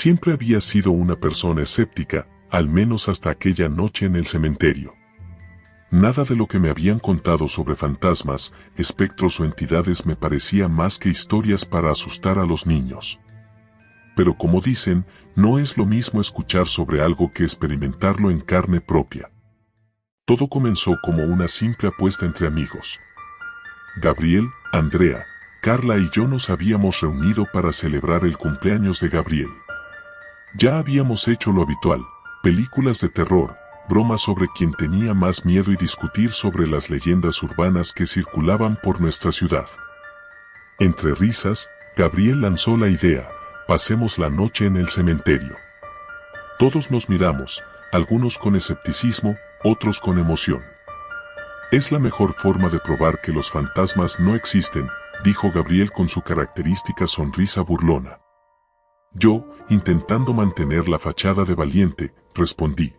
Siempre había sido una persona escéptica, al menos hasta aquella noche en el cementerio. Nada de lo que me habían contado sobre fantasmas, espectros o entidades me parecía más que historias para asustar a los niños. Pero como dicen, no es lo mismo escuchar sobre algo que experimentarlo en carne propia. Todo comenzó como una simple apuesta entre amigos. Gabriel, Andrea, Carla y yo nos habíamos reunido para celebrar el cumpleaños de Gabriel. Ya habíamos hecho lo habitual, películas de terror, bromas sobre quién tenía más miedo y discutir sobre las leyendas urbanas que circulaban por nuestra ciudad. Entre risas, Gabriel lanzó la idea: pasemos la noche en el cementerio. Todos nos miramos, algunos con escepticismo, otros con emoción. Es la mejor forma de probar que los fantasmas no existen, dijo Gabriel con su característica sonrisa burlona. Yo, intentando mantener la fachada de valiente, respondí: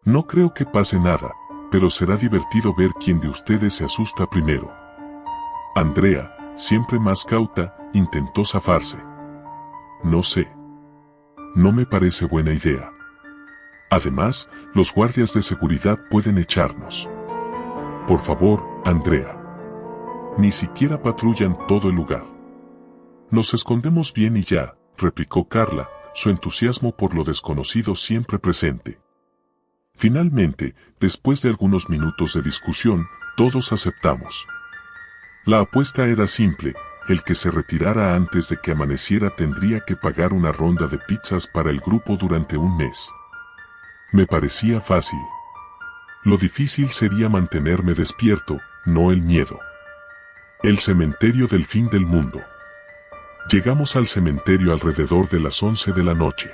no creo que pase nada, pero será divertido ver quién de ustedes se asusta primero. Andrea, siempre más cauta, intentó zafarse. No sé. No me parece buena idea. Además, los guardias de seguridad pueden echarnos. Por favor, Andrea. Ni siquiera patrullan todo el lugar. Nos escondemos bien y ya, replicó Carla, su entusiasmo por lo desconocido siempre presente. Finalmente, después de algunos minutos de discusión, todos aceptamos. La apuesta era simple: el que se retirara antes de que amaneciera tendría que pagar una ronda de pizzas para el grupo durante un mes. Me parecía fácil. Lo difícil sería mantenerme despierto, no el miedo. El cementerio del fin del mundo. Llegamos al cementerio alrededor de las 11 de la noche.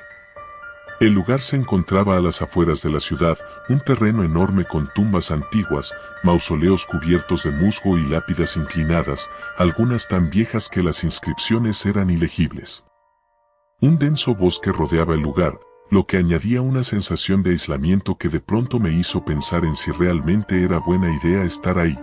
El lugar se encontraba a las afueras de la ciudad, un terreno enorme con tumbas antiguas, mausoleos cubiertos de musgo y lápidas inclinadas, algunas tan viejas que las inscripciones eran ilegibles. Un denso bosque rodeaba el lugar, lo que añadía una sensación de aislamiento que de pronto me hizo pensar en si realmente era buena idea estar ahí.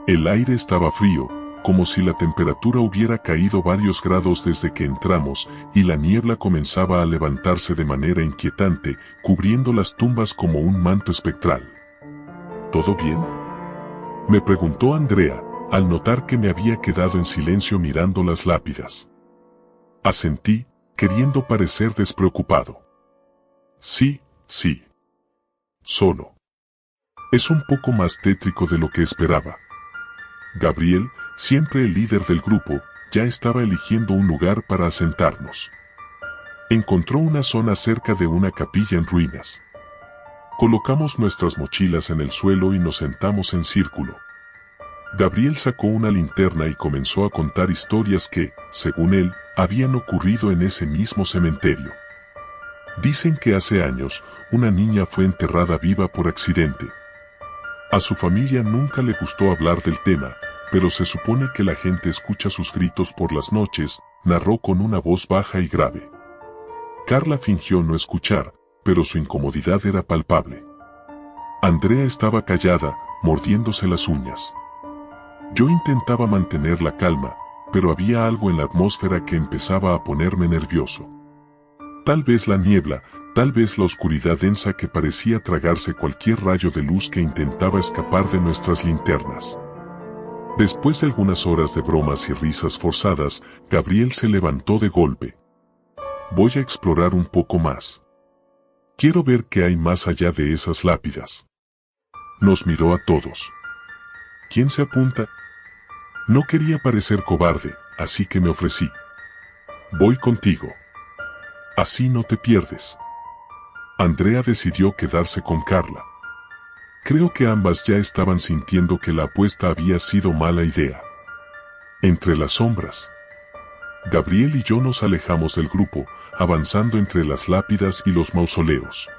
El aire estaba frío, como si la temperatura hubiera caído varios grados desde que entramos, y la niebla comenzaba a levantarse de manera inquietante, cubriendo las tumbas como un manto espectral. ¿Todo bien?, me preguntó Andrea, al notar que me había quedado en silencio mirando las lápidas. Asentí, queriendo parecer despreocupado. Sí. Solo. Es un poco más tétrico de lo que esperaba. Gabriel, siempre el líder del grupo, ya estaba eligiendo un lugar para asentarnos. Encontró una zona cerca de una capilla en ruinas. Colocamos nuestras mochilas en el suelo y nos sentamos en círculo. Gabriel sacó una linterna y comenzó a contar historias que, según él, habían ocurrido en ese mismo cementerio. Dicen que hace años, una niña fue enterrada viva por accidente. A su familia nunca le gustó hablar del tema, pero se supone que la gente escucha sus gritos por las noches, narró con una voz baja y grave. Carla fingió no escuchar, pero su incomodidad era palpable. Andrea estaba callada, mordiéndose las uñas. Yo intentaba mantener la calma, pero había algo en la atmósfera que empezaba a ponerme nervioso. Tal vez la niebla, tal vez la oscuridad densa que parecía tragarse cualquier rayo de luz que intentaba escapar de nuestras linternas. Después de algunas horas de bromas y risas forzadas, Gabriel se levantó de golpe. Voy a explorar un poco más. Quiero ver qué hay más allá de esas lápidas. Nos miró a todos. ¿Quién se apunta? No quería parecer cobarde, así que me ofrecí. Voy contigo. Así no te pierdes. Andrea decidió quedarse con Carla. Creo que ambas ya estaban sintiendo que la apuesta había sido mala idea. Entre las sombras, Gabriel y yo nos alejamos del grupo, avanzando entre las lápidas y los mausoleos.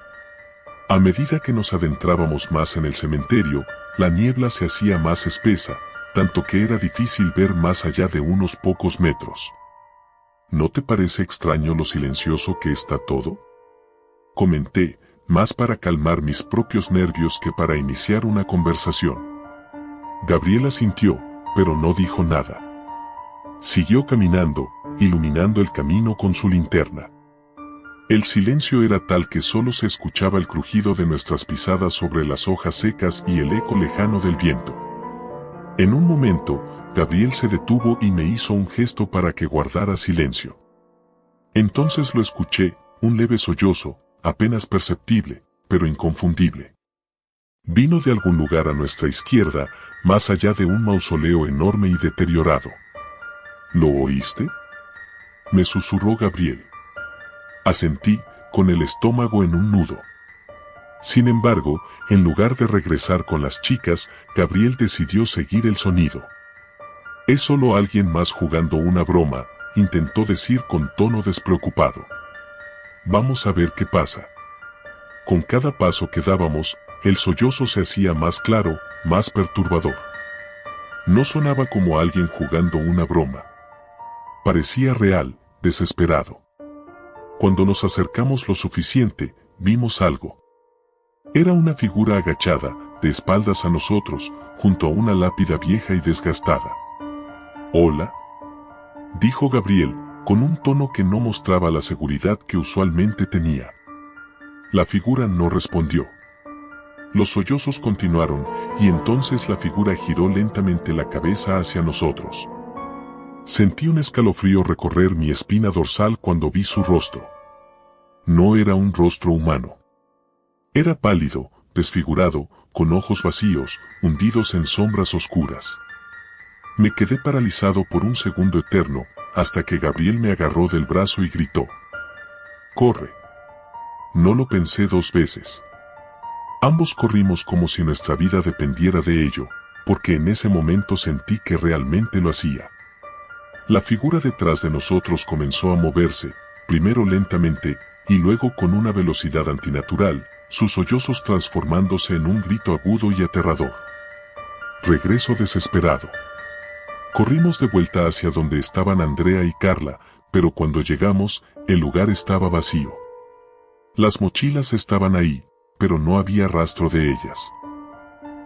A medida que nos adentrábamos más en el cementerio, la niebla se hacía más espesa, tanto que era difícil ver más allá de unos pocos metros. ¿No te parece extraño lo silencioso que está todo?, comenté, más para calmar mis propios nervios que para iniciar una conversación. Gabriela asintió, pero no dijo nada. Siguió caminando, iluminando el camino con su linterna. El silencio era tal que solo se escuchaba el crujido de nuestras pisadas sobre las hojas secas y el eco lejano del viento. En un momento, Gabriel se detuvo y me hizo un gesto para que guardara silencio. Entonces lo escuché, un leve sollozo, apenas perceptible, pero inconfundible. Vino de algún lugar a nuestra izquierda, más allá de un mausoleo enorme y deteriorado. ¿Lo oíste?, me susurró Gabriel. Asentí, con el estómago en un nudo. Sin embargo, en lugar de regresar con las chicas, Gabriel decidió seguir el sonido. «Es solo alguien más jugando una broma», intentó decir con tono despreocupado. «Vamos a ver qué pasa». Con cada paso que dábamos, el sollozo se hacía más claro, más perturbador. No sonaba como alguien jugando una broma. Parecía real, desesperado. Cuando nos acercamos lo suficiente, vimos algo. Era una figura agachada, de espaldas a nosotros, junto a una lápida vieja y desgastada. «¿Hola?», dijo Gabriel, con un tono que no mostraba la seguridad que usualmente tenía. La figura no respondió. Los sollozos continuaron, y entonces la figura giró lentamente la cabeza hacia nosotros. Sentí un escalofrío recorrer mi espina dorsal cuando vi su rostro. No era un rostro humano. Era pálido, desfigurado, con ojos vacíos, hundidos en sombras oscuras. Me quedé paralizado por un segundo eterno, hasta que Gabriel me agarró del brazo y gritó: «¡Corre!». No lo pensé dos veces. Ambos corrimos como si nuestra vida dependiera de ello, porque en ese momento sentí que realmente lo hacía. La figura detrás de nosotros comenzó a moverse, primero lentamente, y luego con una velocidad antinatural, sus sollozos transformándose en un grito agudo y aterrador. Regreso desesperado. Corrimos de vuelta hacia donde estaban Andrea y Carla, pero cuando llegamos, el lugar estaba vacío. Las mochilas estaban ahí, pero no había rastro de ellas.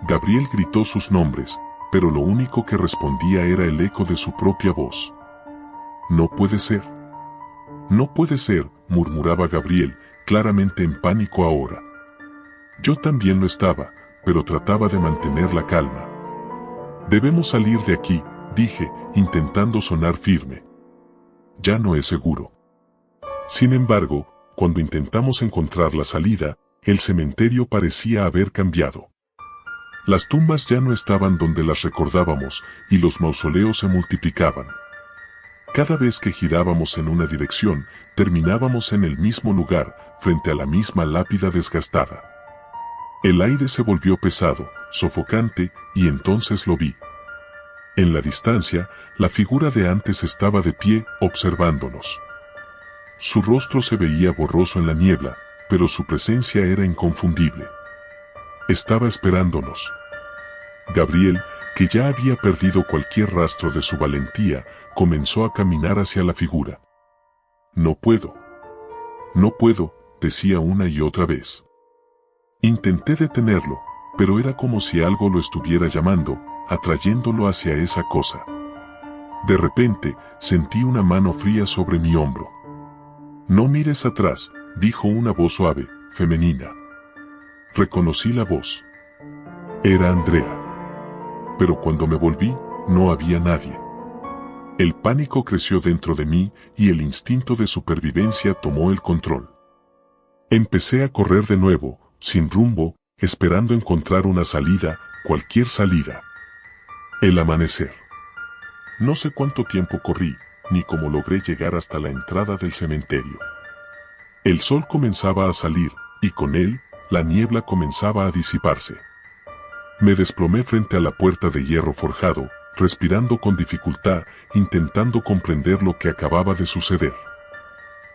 Gabriel gritó sus nombres, pero lo único que respondía era el eco de su propia voz. «No puede ser. No puede ser», murmuraba Gabriel, claramente en pánico ahora. Yo también lo estaba, pero trataba de mantener la calma. «Debemos salir de aquí», dije, intentando sonar firme. «Ya no es seguro». Sin embargo, cuando intentamos encontrar la salida, el cementerio parecía haber cambiado. Las tumbas ya no estaban donde las recordábamos, y los mausoleos se multiplicaban. Cada vez que girábamos en una dirección, terminábamos en el mismo lugar, frente a la misma lápida desgastada. El aire se volvió pesado, sofocante, y entonces lo vi. En la distancia, la figura de antes estaba de pie, observándonos. Su rostro se veía borroso en la niebla, pero su presencia era inconfundible. Estaba esperándonos. Gabriel, que ya había perdido cualquier rastro de su valentía, comenzó a caminar hacia la figura. «No puedo. No puedo», decía una y otra vez. Intenté detenerlo, pero era como si algo lo estuviera llamando, atrayéndolo hacia esa cosa. De repente, sentí una mano fría sobre mi hombro. «No mires atrás», dijo una voz suave, femenina. Reconocí la voz. Era Andrea. Pero cuando me volví, no había nadie. El pánico creció dentro de mí y el instinto de supervivencia tomó el control. Empecé a correr de nuevo, sin rumbo, esperando encontrar una salida, cualquier salida. El amanecer. No sé cuánto tiempo corrí, ni cómo logré llegar hasta la entrada del cementerio. El sol comenzaba a salir, y con él, la niebla comenzaba a disiparse. Me desplomé frente a la puerta de hierro forjado, respirando con dificultad, intentando comprender lo que acababa de suceder.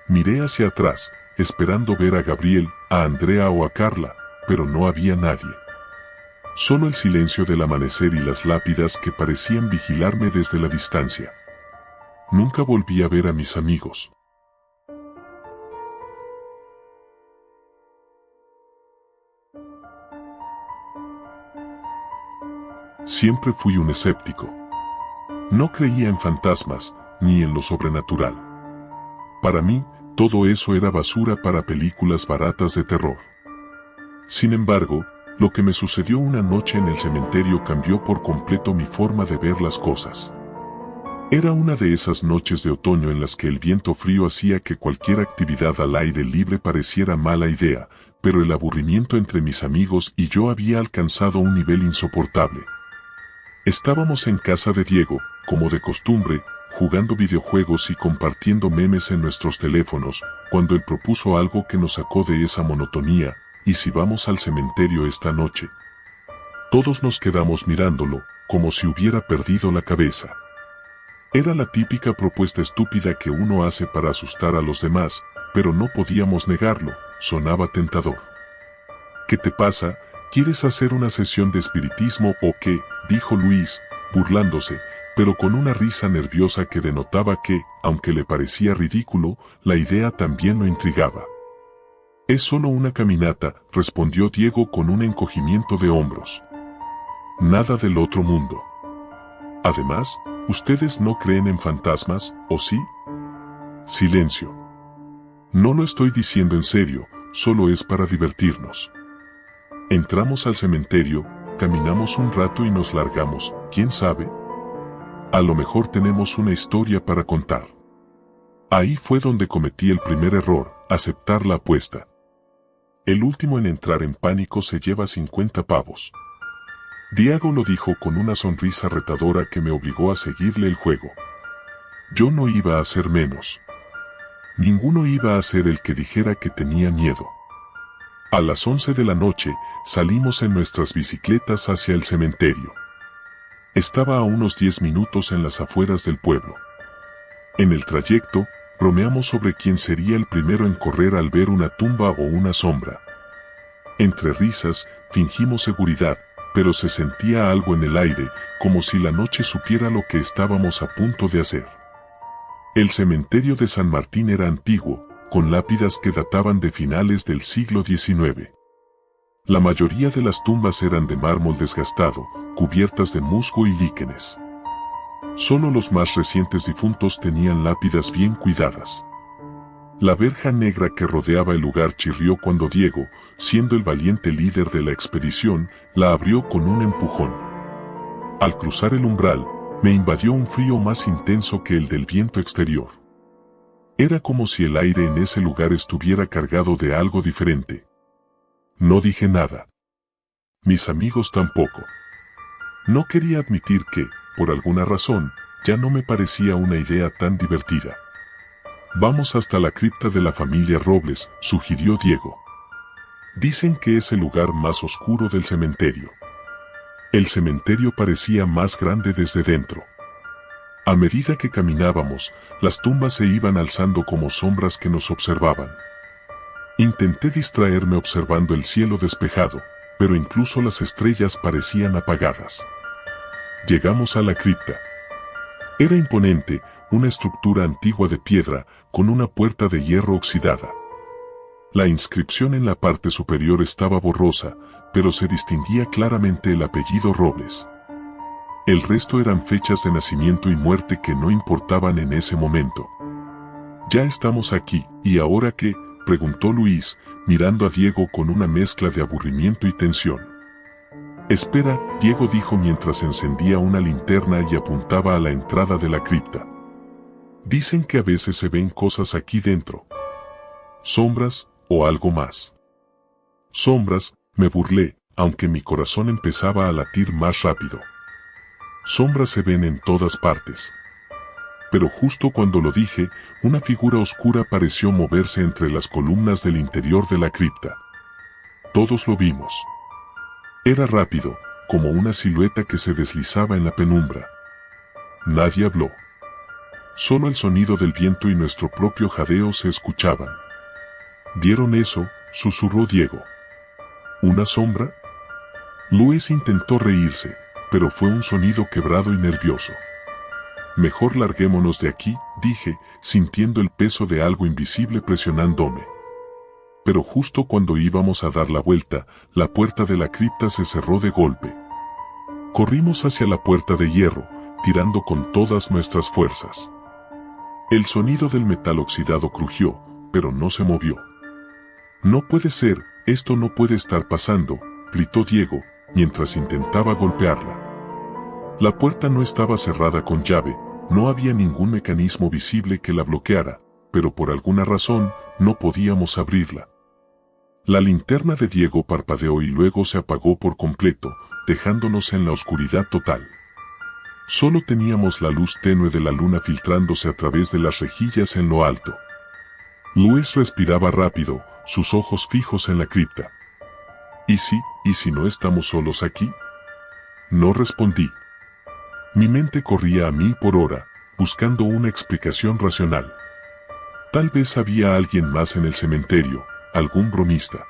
Miré hacia atrás, esperando ver a Gabriel, a Andrea o a Carla, pero no había nadie. Solo el silencio del amanecer y las lápidas que parecían vigilarme desde la distancia. Nunca volví a ver a mis amigos. Siempre fui un escéptico. No creía en fantasmas, ni en lo sobrenatural. Para mí, Todo eso era basura para películas baratas de terror. Sin embargo, lo que me sucedió una noche en el cementerio cambió por completo mi forma de ver las cosas. Era una de esas noches de otoño en las que el viento frío hacía que cualquier actividad al aire libre pareciera mala idea, pero el aburrimiento entre mis amigos y yo había alcanzado un nivel insoportable. Estábamos en casa de Diego, como de costumbre, jugando videojuegos y compartiendo memes en nuestros teléfonos, cuando él propuso algo que nos sacó de esa monotonía: ¿y si vamos al cementerio esta noche? Todos nos quedamos mirándolo, como si hubiera perdido la cabeza. Era la típica propuesta estúpida que uno hace para asustar a los demás, pero no podíamos negarlo, sonaba tentador. ¿Qué te pasa? ¿Quieres hacer una sesión de espiritismo o qué?, dijo Luis, burlándose, pero con una risa nerviosa que denotaba que, aunque le parecía ridículo, la idea también lo intrigaba. Es solo una caminata, respondió Diego con un encogimiento de hombros. Nada del otro mundo. Además, ¿ustedes no creen en fantasmas, o sí? Silencio. No lo estoy diciendo en serio, solo es para divertirnos. Entramos al cementerio, caminamos un rato y nos largamos, ¿quién sabe? A lo mejor tenemos una historia para contar. Ahí fue donde cometí el primer error, aceptar la apuesta. El último en entrar en pánico se lleva 50 pavos. Diego lo dijo con una sonrisa retadora que me obligó a seguirle el juego. Yo no iba a hacer menos. Ninguno iba a ser el que dijera que tenía miedo. A las 11 de la noche, salimos en nuestras bicicletas hacia el cementerio. Estaba a unos 10 minutos en las afueras del pueblo. En el trayecto, bromeamos sobre quién sería el primero en correr al ver una tumba o una sombra. Entre risas, fingimos seguridad, pero se sentía algo en el aire, como si la noche supiera lo que estábamos a punto de hacer. El cementerio de San Martín era antiguo, con lápidas que databan de finales del siglo XIX. La mayoría de las tumbas eran de mármol desgastado, cubiertas de musgo y líquenes. Solo los más recientes difuntos tenían lápidas bien cuidadas. La verja negra que rodeaba el lugar chirrió cuando Diego, siendo el valiente líder de la expedición, la abrió con un empujón. Al cruzar el umbral, me invadió un frío más intenso que el del viento exterior. Era como si el aire en ese lugar estuviera cargado de algo diferente. No dije nada. Mis amigos tampoco. No quería admitir que, por alguna razón, ya no me parecía una idea tan divertida. Vamos hasta la cripta de la familia Robles, sugirió Diego. Dicen que es el lugar más oscuro del cementerio. El cementerio parecía más grande desde dentro. A medida que caminábamos, las tumbas se iban alzando como sombras que nos observaban. Intenté distraerme observando el cielo despejado, pero incluso las estrellas parecían apagadas. Llegamos a la cripta. Era imponente, una estructura antigua de piedra, con una puerta de hierro oxidada. La inscripción en la parte superior estaba borrosa, pero se distinguía claramente el apellido Robles. El resto eran fechas de nacimiento y muerte que no importaban en ese momento. «Ya estamos aquí, ¿y ahora qué?», preguntó Luis, mirando a Diego con una mezcla de aburrimiento y tensión. «Espera», Diego dijo mientras encendía una linterna y apuntaba a la entrada de la cripta. «Dicen que a veces se ven cosas aquí dentro. Sombras, o algo más». «Sombras», me burlé, aunque mi corazón empezaba a latir más rápido. «Sombras se ven en todas partes». Pero justo cuando lo dije, una figura oscura pareció moverse entre las columnas del interior de la cripta. Todos lo vimos. Era rápido, como una silueta que se deslizaba en la penumbra. Nadie habló. Solo el sonido del viento y nuestro propio jadeo se escuchaban. «¿Vieron eso?», susurró Diego. «¿Una sombra?». Luis intentó reírse, pero fue un sonido quebrado y nervioso. «Mejor larguémonos de aquí», dije, sintiendo el peso de algo invisible presionándome. Pero justo cuando íbamos a dar la vuelta, la puerta de la cripta se cerró de golpe. Corrimos hacia la puerta de hierro, tirando con todas nuestras fuerzas. El sonido del metal oxidado crujió, pero no se movió. No puede ser, esto no puede estar pasando, gritó Diego, mientras intentaba golpearla. La puerta no estaba cerrada con llave, no había ningún mecanismo visible que la bloqueara, pero por alguna razón, no podíamos abrirla. La linterna de Diego parpadeó y luego se apagó por completo, dejándonos en la oscuridad total. Solo teníamos la luz tenue de la luna filtrándose a través de las rejillas en lo alto. Luis respiraba rápido, sus ojos fijos en la cripta. ¿Y si no estamos solos aquí? No respondí. Mi mente corría a 1000 por hora, buscando una explicación racional. Tal vez había alguien más en el cementerio, algún bromista.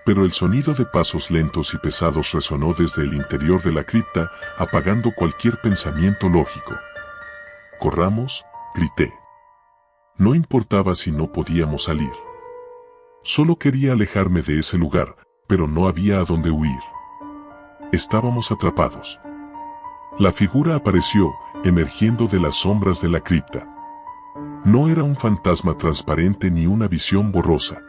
Pero el sonido de pasos lentos y pesados resonó desde el interior de la cripta, apagando cualquier pensamiento lógico. «¡Corramos!», grité. No importaba si no podíamos salir. Solo quería alejarme de ese lugar, pero no había a dónde huir. Estábamos atrapados. La figura apareció, emergiendo de las sombras de la cripta. No era un fantasma transparente ni una visión borrosa.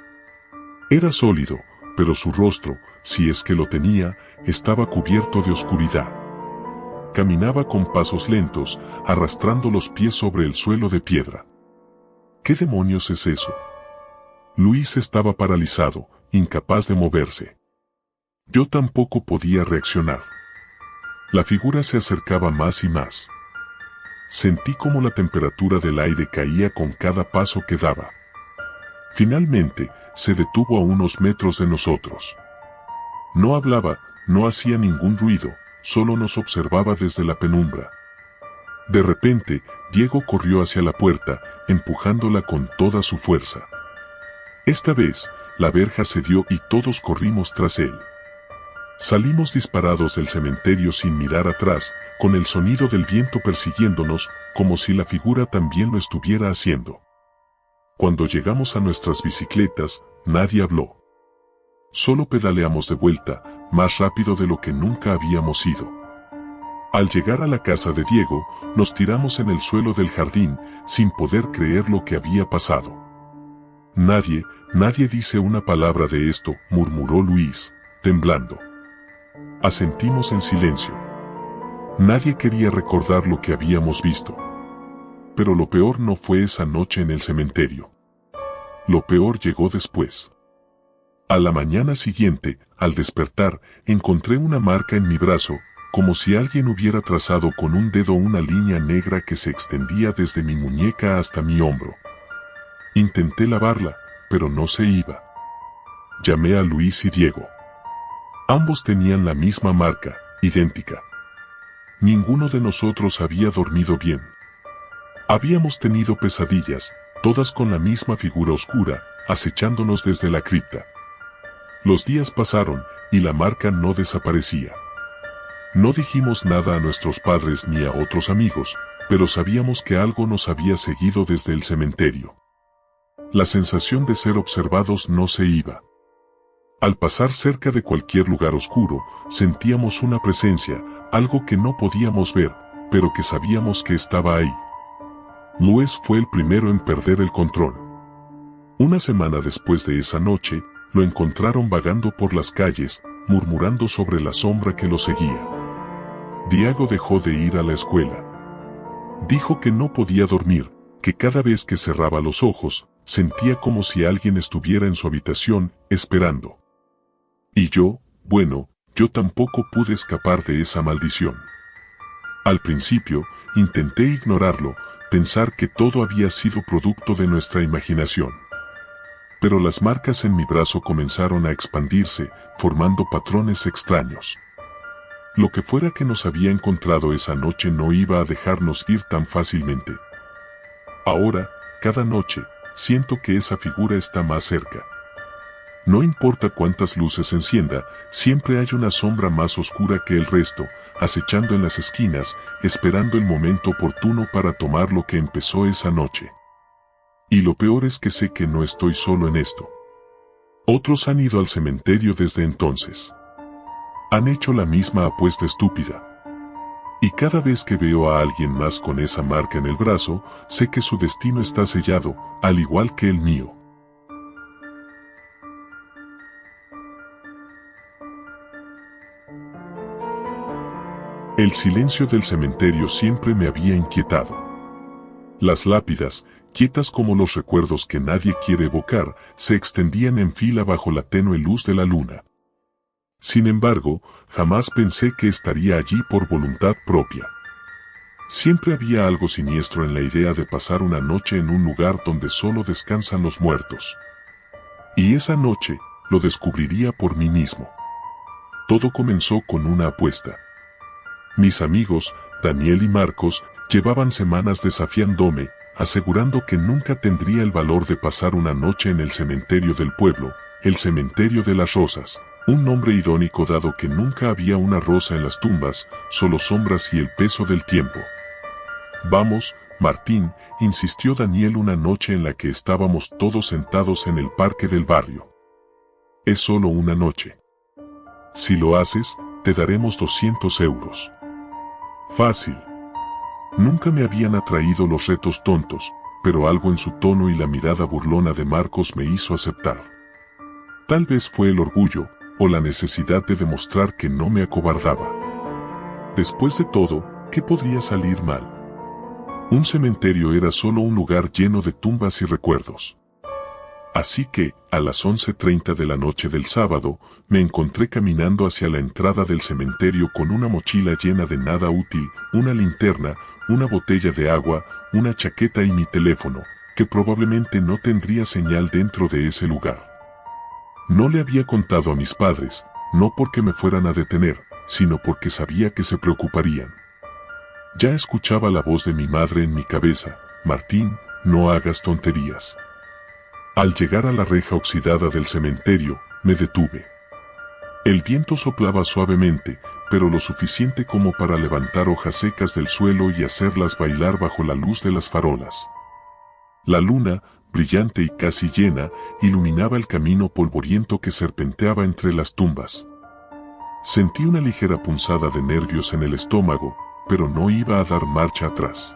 Era sólido, pero su rostro, si es que lo tenía, estaba cubierto de oscuridad. Caminaba con pasos lentos, arrastrando los pies sobre el suelo de piedra. ¿Qué demonios es eso? Luis estaba paralizado, incapaz de moverse. Yo tampoco podía reaccionar. La figura se acercaba más y más. Sentí como la temperatura del aire caía con cada paso que daba. Finalmente, se detuvo a unos metros de nosotros. No hablaba, no hacía ningún ruido, solo nos observaba desde la penumbra. De repente, Diego corrió hacia la puerta, empujándola con toda su fuerza. Esta vez, la verja cedió y todos corrimos tras él. Salimos disparados del cementerio sin mirar atrás, con el sonido del viento persiguiéndonos, como si la figura también lo estuviera haciendo. Cuando llegamos a nuestras bicicletas, nadie habló. Solo pedaleamos de vuelta, más rápido de lo que nunca habíamos ido. Al llegar a la casa de Diego, nos tiramos en el suelo del jardín, sin poder creer lo que había pasado. Nadie dice una palabra de esto, murmuró Luis, temblando. Asentimos en silencio. Nadie quería recordar lo que habíamos visto. Pero lo peor no fue esa noche en el cementerio. Lo peor llegó después. A la mañana siguiente, al despertar, encontré una marca en mi brazo, como si alguien hubiera trazado con un dedo una línea negra que se extendía desde mi muñeca hasta mi hombro. Intenté lavarla, pero no se iba. Llamé a Luis y Diego. Ambos tenían la misma marca, idéntica. Ninguno de nosotros había dormido bien. Habíamos tenido pesadillas, todas con la misma figura oscura, acechándonos desde la cripta. Los días pasaron, y la marca no desaparecía. No dijimos nada a nuestros padres ni a otros amigos, pero sabíamos que algo nos había seguido desde el cementerio. La sensación de ser observados no se iba. Al pasar cerca de cualquier lugar oscuro, sentíamos una presencia, algo que no podíamos ver, pero que sabíamos que estaba ahí. Luis fue el primero en perder el control. Una semana después de esa noche, lo encontraron vagando por las calles, murmurando sobre la sombra que lo seguía. Diego dejó de ir a la escuela. Dijo que no podía dormir, que cada vez que cerraba los ojos, sentía como si alguien estuviera en su habitación, esperando. Y yo tampoco pude escapar de esa maldición. Al principio, intenté ignorarlo, pensar que todo había sido producto de nuestra imaginación. Pero las marcas en mi brazo comenzaron a expandirse, formando patrones extraños. Lo que fuera que nos había encontrado esa noche no iba a dejarnos ir tan fácilmente. Ahora, cada noche, siento que esa figura está más cerca. No importa cuántas luces encienda, siempre hay una sombra más oscura que el resto, acechando en las esquinas, esperando el momento oportuno para tomar lo que empezó esa noche. Y lo peor es que sé que no estoy solo en esto. Otros han ido al cementerio desde entonces. Han hecho la misma apuesta estúpida. Y cada vez que veo a alguien más con esa marca en el brazo, sé que su destino está sellado, al igual que el mío. El silencio del cementerio siempre me había inquietado. Las lápidas, quietas como los recuerdos que nadie quiere evocar, se extendían en fila bajo la tenue luz de la luna. Sin embargo, jamás pensé que estaría allí por voluntad propia. Siempre había algo siniestro en la idea de pasar una noche en un lugar donde solo descansan los muertos. Y esa noche, lo descubriría por mí mismo. Todo comenzó con una apuesta. Mis amigos, Daniel y Marcos, llevaban semanas desafiándome, asegurando que nunca tendría el valor de pasar una noche en el cementerio del pueblo, el cementerio de las rosas, un nombre irónico dado que nunca había una rosa en las tumbas, solo sombras y el peso del tiempo. Vamos, Martín, insistió Daniel una noche en la que estábamos todos sentados en el parque del barrio. Es solo una noche. Si lo haces, te daremos 200 euros. Fácil. Nunca me habían atraído los retos tontos, pero algo en su tono y la mirada burlona de Marcos me hizo aceptar. Tal vez fue el orgullo, o la necesidad de demostrar que no me acobardaba. Después de todo, ¿qué podría salir mal? Un cementerio era solo un lugar lleno de tumbas y recuerdos. Así que, a las 11:30 de la noche del sábado, me encontré caminando hacia la entrada del cementerio con una mochila llena de nada útil, una linterna, una botella de agua, una chaqueta y mi teléfono, que probablemente no tendría señal dentro de ese lugar. No le había contado a mis padres, no porque me fueran a detener, sino porque sabía que se preocuparían. Ya escuchaba la voz de mi madre en mi cabeza: Martín, no hagas tonterías. Al llegar a la reja oxidada del cementerio, me detuve. El viento soplaba suavemente, pero lo suficiente como para levantar hojas secas del suelo y hacerlas bailar bajo la luz de las farolas. La luna, brillante y casi llena, iluminaba el camino polvoriento que serpenteaba entre las tumbas. Sentí una ligera punzada de nervios en el estómago, pero no iba a dar marcha atrás.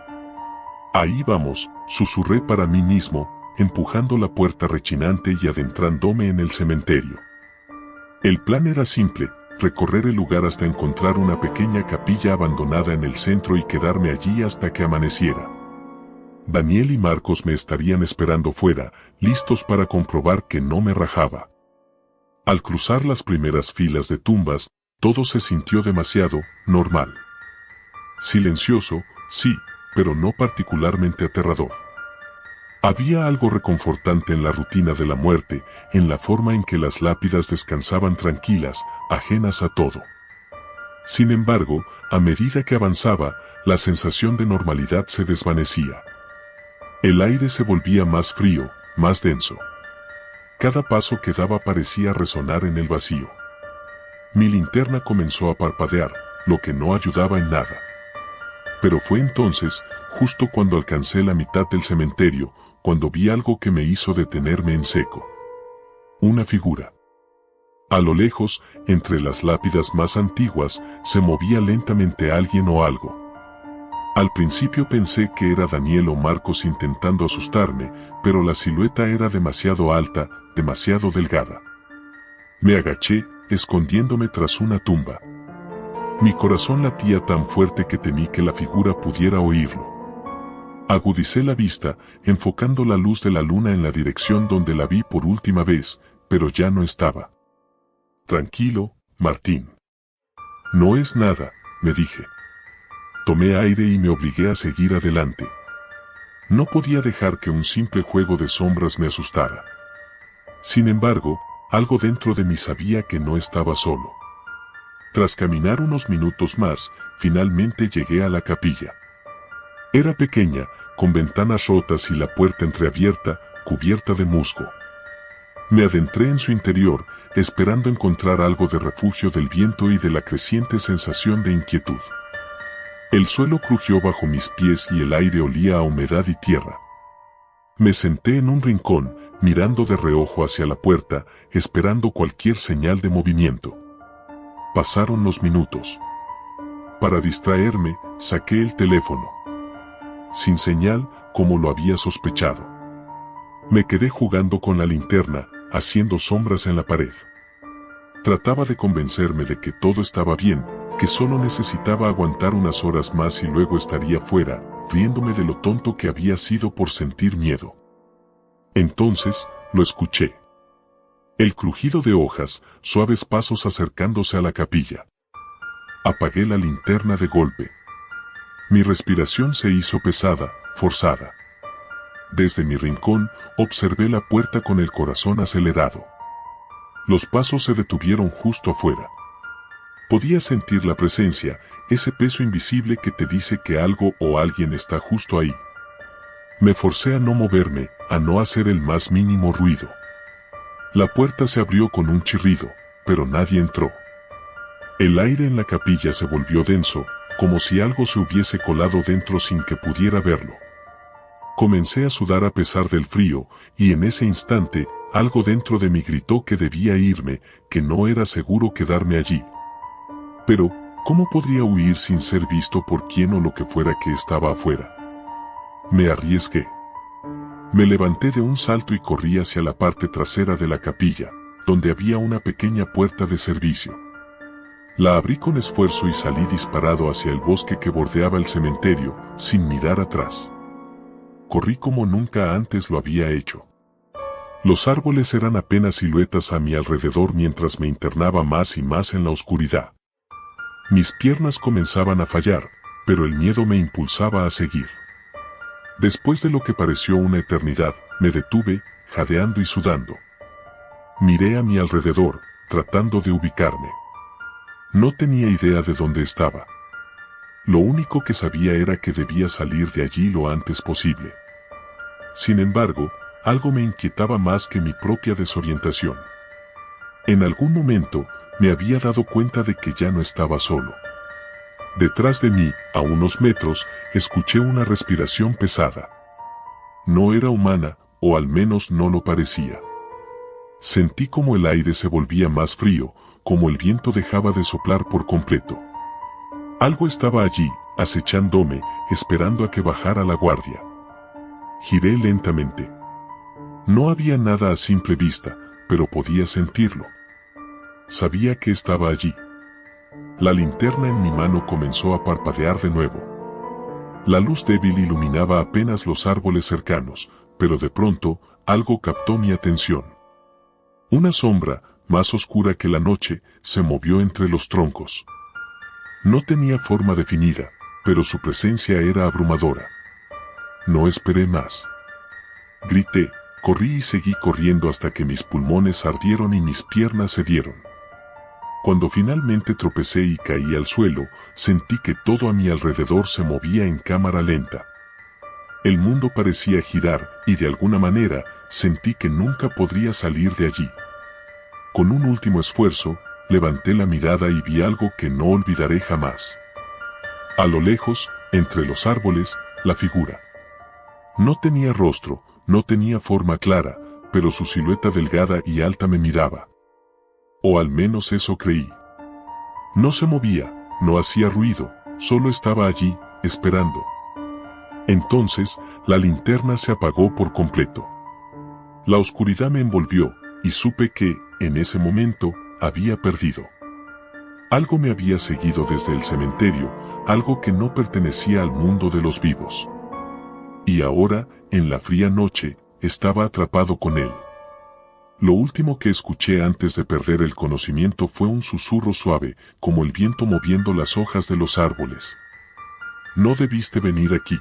Ahí vamos, susurré para mí mismo, empujando la puerta rechinante y adentrándome en el cementerio. El plan era simple: recorrer el lugar hasta encontrar una pequeña capilla abandonada en el centro y quedarme allí hasta que amaneciera. Daniel y Marcos me estarían esperando fuera, listos para comprobar que no me rajaba. Al cruzar las primeras filas de tumbas, todo se sintió demasiado normal. Silencioso, sí, pero no particularmente aterrador. Había algo reconfortante en la rutina de la muerte, en la forma en que las lápidas descansaban tranquilas, ajenas a todo. Sin embargo, a medida que avanzaba, la sensación de normalidad se desvanecía. El aire se volvía más frío, más denso. Cada paso que daba parecía resonar en el vacío. Mi linterna comenzó a parpadear, lo que no ayudaba en nada. Pero fue entonces, justo cuando alcancé la mitad del cementerio, cuando vi algo que me hizo detenerme en seco. Una figura. A lo lejos, entre las lápidas más antiguas, se movía lentamente alguien o algo. Al principio pensé que era Daniel o Marcos intentando asustarme, pero la silueta era demasiado alta, demasiado delgada. Me agaché, escondiéndome tras una tumba. Mi corazón latía tan fuerte que temí que la figura pudiera oírlo. Agudicé la vista, enfocando la luz de la luna en la dirección donde la vi por última vez, pero ya no estaba. Tranquilo, Martín. No es nada, me dije. Tomé aire y me obligué a seguir adelante. No podía dejar que un simple juego de sombras me asustara. Sin embargo, algo dentro de mí sabía que no estaba solo. Tras caminar unos minutos más, finalmente llegué a la capilla. Era pequeña, con ventanas rotas y la puerta entreabierta, cubierta de musgo. Me adentré en su interior, esperando encontrar algo de refugio del viento y de la creciente sensación de inquietud. El suelo crujió bajo mis pies y el aire olía a humedad y tierra. Me senté en un rincón, mirando de reojo hacia la puerta, esperando cualquier señal de movimiento. Pasaron los minutos. Para distraerme, saqué el teléfono. Sin señal, como lo había sospechado. Me quedé jugando con la linterna, haciendo sombras en la pared. Trataba de convencerme de que todo estaba bien, que solo necesitaba aguantar unas horas más y luego estaría fuera, riéndome de lo tonto que había sido por sentir miedo. Entonces, lo escuché. El crujido de hojas, suaves pasos acercándose a la capilla. Apagué la linterna de golpe. Mi respiración se hizo pesada, forzada. Desde mi rincón, observé la puerta con el corazón acelerado. Los pasos se detuvieron justo afuera. Podía sentir la presencia, ese peso invisible que te dice que algo o alguien está justo ahí. Me forcé a no moverme, a no hacer el más mínimo ruido. La puerta se abrió con un chirrido, pero nadie entró. El aire en la capilla se volvió denso, como si algo se hubiese colado dentro sin que pudiera verlo. Comencé a sudar a pesar del frío, y en ese instante, algo dentro de mí gritó que debía irme, que no era seguro quedarme allí. Pero, ¿cómo podría huir sin ser visto por quien o lo que fuera que estaba afuera? Me arriesgué. Me levanté de un salto y corrí hacia la parte trasera de la capilla, donde había una pequeña puerta de servicio. La abrí con esfuerzo y salí disparado hacia el bosque que bordeaba el cementerio, sin mirar atrás. Corrí como nunca antes lo había hecho. Los árboles eran apenas siluetas a mi alrededor mientras me internaba más y más en la oscuridad. Mis piernas comenzaban a fallar, pero el miedo me impulsaba a seguir. Después de lo que pareció una eternidad, me detuve, jadeando y sudando. Miré a mi alrededor, tratando de ubicarme. No tenía idea de dónde estaba. Lo único que sabía era que debía salir de allí lo antes posible. Sin embargo, algo me inquietaba más que mi propia desorientación. En algún momento, me había dado cuenta de que ya no estaba solo. Detrás de mí, a unos metros, escuché una respiración pesada. No era humana, o al menos no lo parecía. Sentí como el aire se volvía más frío, como el viento dejaba de soplar por completo. Algo estaba allí, acechándome, esperando a que bajara la guardia. Giré lentamente. No había nada a simple vista, pero podía sentirlo. Sabía que estaba allí. La linterna en mi mano comenzó a parpadear de nuevo. La luz débil iluminaba apenas los árboles cercanos, pero de pronto, algo captó mi atención. Una sombra, más oscura que la noche, se movió entre los troncos. No tenía forma definida, pero su presencia era abrumadora. No esperé más. Grité, corrí y seguí corriendo hasta que mis pulmones ardieron y mis piernas cedieron. Cuando finalmente tropecé y caí al suelo, sentí que todo a mi alrededor se movía en cámara lenta. El mundo parecía girar, y de alguna manera, sentí que nunca podría salir de allí. Con un último esfuerzo, levanté la mirada y vi algo que no olvidaré jamás. A lo lejos, entre los árboles, la figura. No tenía rostro, no tenía forma clara, pero su silueta delgada y alta me miraba. O al menos eso creí. No se movía, no hacía ruido, solo estaba allí, esperando. Entonces, la linterna se apagó por completo. La oscuridad me envolvió, y supe que, en ese momento, había perdido. Algo me había seguido desde el cementerio, algo que no pertenecía al mundo de los vivos. Y ahora, en la fría noche, estaba atrapado con él. Lo último que escuché antes de perder el conocimiento fue un susurro suave, como el viento moviendo las hojas de los árboles. No debiste venir aquí.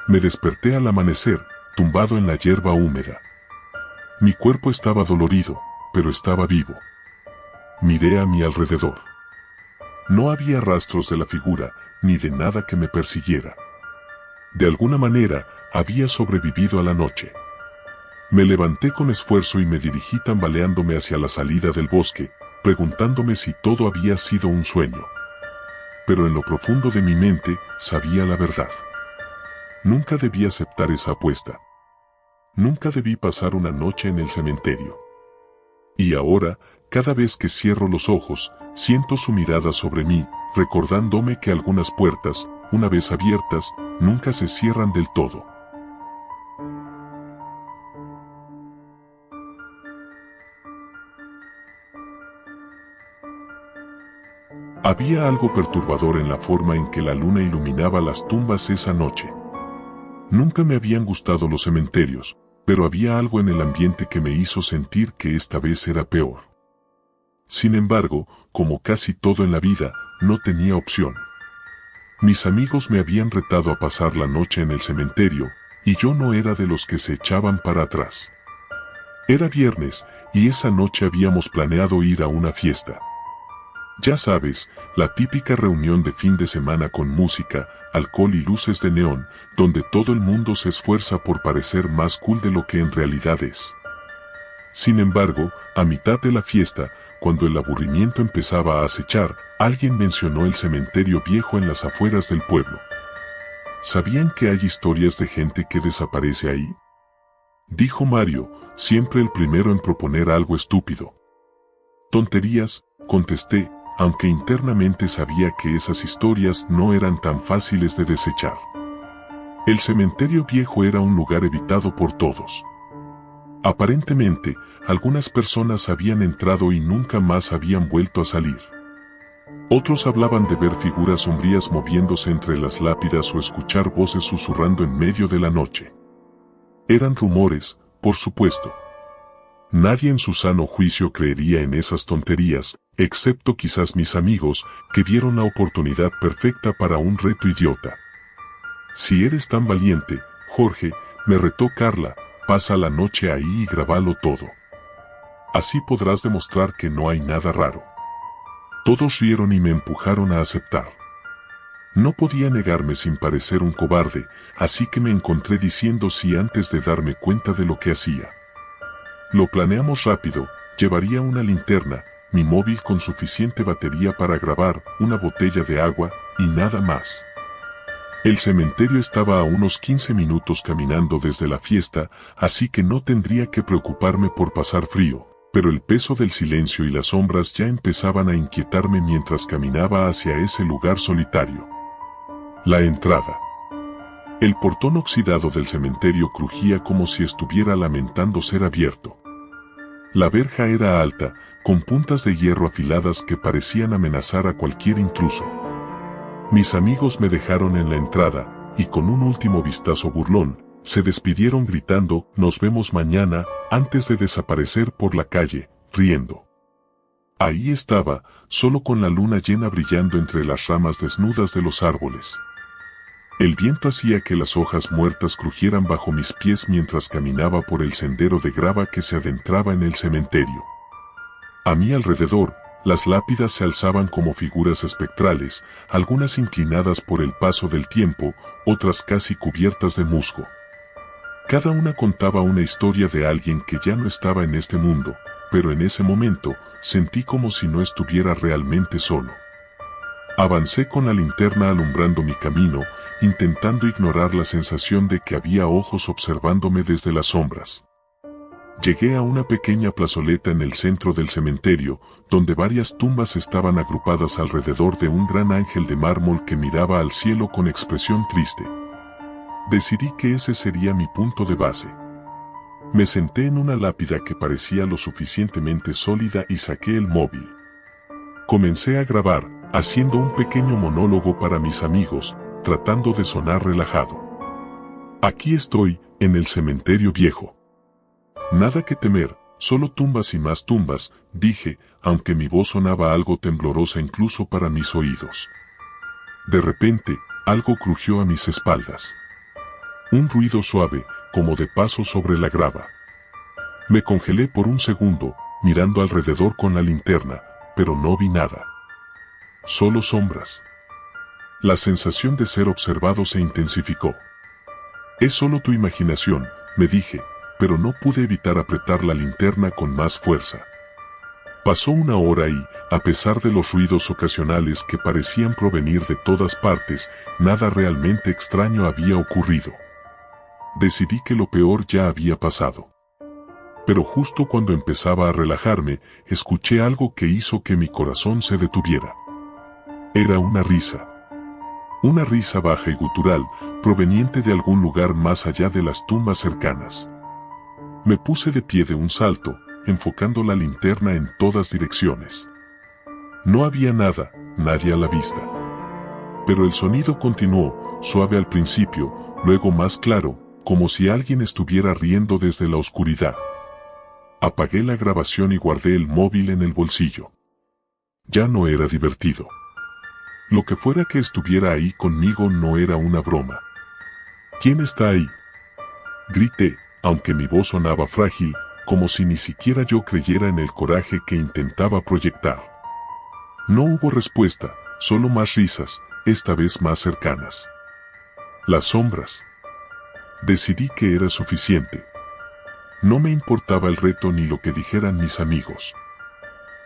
Me desperté al amanecer, tumbado en la hierba húmeda. Mi cuerpo estaba dolorido, pero estaba vivo. Miré a mi alrededor. No había rastros de la figura, ni de nada que me persiguiera. De alguna manera, había sobrevivido a la noche. Me levanté con esfuerzo y me dirigí tambaleándome hacia la salida del bosque, preguntándome si todo había sido un sueño. Pero en lo profundo de mi mente, sabía la verdad. Nunca debí aceptar esa apuesta. Nunca debí pasar una noche en el cementerio. Y ahora, cada vez que cierro los ojos, siento su mirada sobre mí, recordándome que algunas puertas, una vez abiertas, nunca se cierran del todo. Había algo perturbador en la forma en que la luna iluminaba las tumbas esa noche. Nunca me habían gustado los cementerios, pero había algo en el ambiente que me hizo sentir que esta vez era peor. Sin embargo, como casi todo en la vida, no tenía opción. Mis amigos me habían retado a pasar la noche en el cementerio, y yo no era de los que se echaban para atrás. Era viernes, y esa noche habíamos planeado ir a una fiesta. Ya sabes, la típica reunión de fin de semana con música, alcohol y luces de neón, donde todo el mundo se esfuerza por parecer más cool de lo que en realidad es. Sin embargo, a mitad de la fiesta, cuando el aburrimiento empezaba a acechar, alguien mencionó el cementerio viejo en las afueras del pueblo. ¿Sabían que hay historias de gente que desaparece ahí? Dijo Mario, siempre el primero en proponer algo estúpido. Tonterías, contesté, aunque internamente sabía que esas historias no eran tan fáciles de desechar. El cementerio viejo era un lugar evitado por todos. Aparentemente, algunas personas habían entrado y nunca más habían vuelto a salir. Otros hablaban de ver figuras sombrías moviéndose entre las lápidas o escuchar voces susurrando en medio de la noche. Eran rumores, por supuesto. Nadie en su sano juicio creería en esas tonterías, excepto quizás mis amigos, que vieron la oportunidad perfecta para un reto idiota. Si eres tan valiente, Jorge, me retó Carla, pasa la noche ahí y grabalo todo. Así podrás demostrar que no hay nada raro. Todos rieron y me empujaron a aceptar. No podía negarme sin parecer un cobarde, así que me encontré diciendo sí antes de darme cuenta de lo que hacía. Lo planeamos rápido, llevaría una linterna, mi móvil con suficiente batería para grabar, una botella de agua, y nada más. El cementerio estaba a unos 15 minutos caminando desde la fiesta, así que no tendría que preocuparme por pasar frío, pero el peso del silencio y las sombras ya empezaban a inquietarme mientras caminaba hacia ese lugar solitario. La entrada. El portón oxidado del cementerio crujía como si estuviera lamentando ser abierto. La verja era alta, con puntas de hierro afiladas que parecían amenazar a cualquier intruso. Mis amigos me dejaron en la entrada, y con un último vistazo burlón, se despidieron gritando, "Nos vemos mañana", antes de desaparecer por la calle, riendo. Ahí estaba, solo con la luna llena brillando entre las ramas desnudas de los árboles. El viento hacía que las hojas muertas crujieran bajo mis pies mientras caminaba por el sendero de grava que se adentraba en el cementerio. A mi alrededor, las lápidas se alzaban como figuras espectrales, algunas inclinadas por el paso del tiempo, otras casi cubiertas de musgo. Cada una contaba una historia de alguien que ya no estaba en este mundo, pero en ese momento, sentí como si no estuviera realmente solo. Avancé con la linterna alumbrando mi camino, intentando ignorar la sensación de que había ojos observándome desde las sombras. Llegué a una pequeña plazoleta en el centro del cementerio, donde varias tumbas estaban agrupadas alrededor de un gran ángel de mármol que miraba al cielo con expresión triste. Decidí que ese sería mi punto de base. Me senté en una lápida que parecía lo suficientemente sólida y saqué el móvil. Comencé a grabar, haciendo un pequeño monólogo para mis amigos, tratando de sonar relajado. Aquí estoy, en el cementerio viejo. Nada que temer, solo tumbas y más tumbas, dije, aunque mi voz sonaba algo temblorosa incluso para mis oídos. De repente, algo crujió a mis espaldas. Un ruido suave, como de pasos sobre la grava. Me congelé por un segundo, mirando alrededor con la linterna, pero no vi nada. Solo sombras. La sensación de ser observado se intensificó. Es solo tu imaginación, me dije, pero no pude evitar apretar la linterna con más fuerza. Pasó una hora y, a pesar de los ruidos ocasionales que parecían provenir de todas partes, nada realmente extraño había ocurrido. Decidí que lo peor ya había pasado. Pero justo cuando empezaba a relajarme, escuché algo que hizo que mi corazón se detuviera. Era una risa. Una risa baja y gutural, proveniente de algún lugar más allá de las tumbas cercanas. Me puse de pie de un salto, enfocando la linterna en todas direcciones. No había nada, nadie a la vista. Pero el sonido continuó, suave al principio, luego más claro, como si alguien estuviera riendo desde la oscuridad. Apagué la grabación y guardé el móvil en el bolsillo. Ya no era divertido. Lo que fuera que estuviera ahí conmigo no era una broma. ¿Quién está ahí?, grité, aunque mi voz sonaba frágil, como si ni siquiera yo creyera en el coraje que intentaba proyectar. No hubo respuesta, solo más risas, esta vez más cercanas. Las sombras. Decidí que era suficiente. No me importaba el reto ni lo que dijeran mis amigos.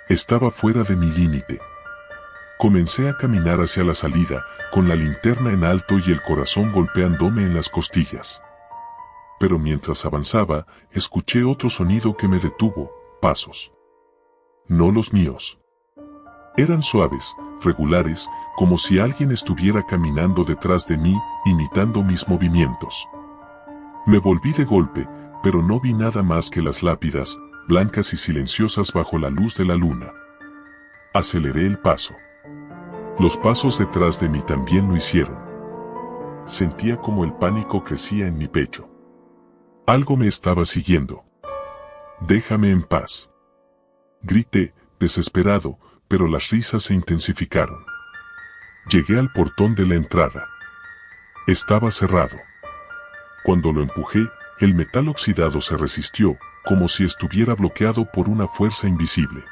Estaba fuera de mi límite. Comencé a caminar hacia la salida, con la linterna en alto y el corazón golpeándome en las costillas. Pero mientras avanzaba, escuché otro sonido que me detuvo: pasos. No los míos. Eran suaves, regulares, como si alguien estuviera caminando detrás de mí, imitando mis movimientos. Me volví de golpe, pero no vi nada más que las lápidas, blancas y silenciosas bajo la luz de la luna. Aceleré el paso. Los pasos detrás de mí también lo hicieron. Sentía como el pánico crecía en mi pecho. Algo me estaba siguiendo. «Déjame en paz», grité, desesperado, pero las risas se intensificaron. Llegué al portón de la entrada. Estaba cerrado. Cuando lo empujé, el metal oxidado se resistió, como si estuviera bloqueado por una fuerza invisible.